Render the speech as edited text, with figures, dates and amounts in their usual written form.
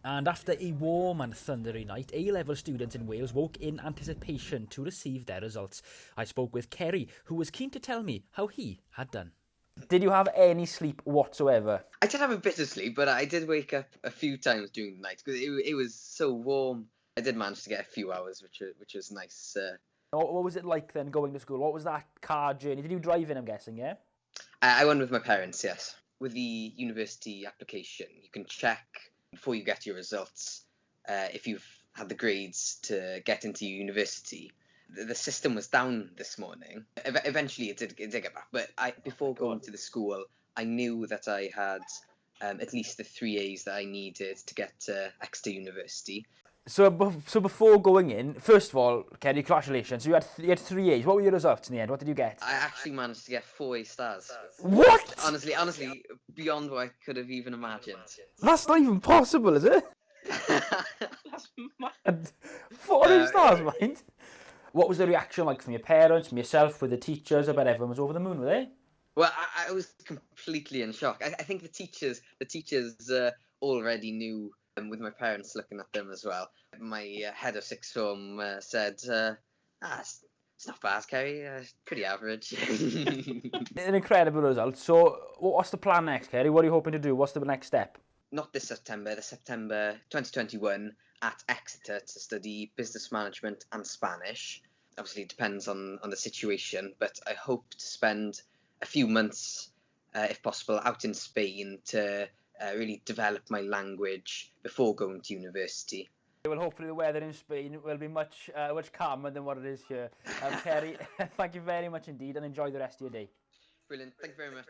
And after a warm and thundery night, A-level students in Wales woke in anticipation to receive their results. I spoke with Ceri, who was keen to tell me how he had done. Did you have any sleep whatsoever? I did have a bit of sleep, but I did wake up a few times during the night because it was so warm. I did manage to get a few hours, which was nice. What was it like then going to school? What was that car journey? Did you drive in, I'm guessing, yeah? I went with my parents, yes. With the university application, you can check before you get your results if you've had the grades to get into university. The system was down this morning. Eventually, it did get back. But before going to the school, I knew that I had at least the 3 A's that I needed to get to Exeter University. So before going in, first of all, Ceri, congratulations. So you had 3 A's. What were your results in the end? What did you get? I actually managed to get 4 A stars. What? Honestly, beyond what I could have even imagined. That's not even possible, is it? That's mad. 4 A stars, mind. What was the reaction like from your parents, from yourself, with the teachers? I bet everyone was over the moon, were they? Well, I was completely in shock. I think the teachers already knew, with my parents looking at them as well. My head of sixth form said, it's not bad, Ceri, pretty average. An incredible result. So what's the plan next, Ceri? What are you hoping to do? What's the next step? Not this September, the September 2021 at Exeter to study business management and Spanish. Obviously, it depends on the situation, but I hope to spend a few months, if possible, out in Spain to really develop my language before going to university. Well, hopefully the weather in Spain will be much calmer than what it is here. Ceri, thank you very much indeed, and enjoy the rest of your day. Brilliant. Thank you very much.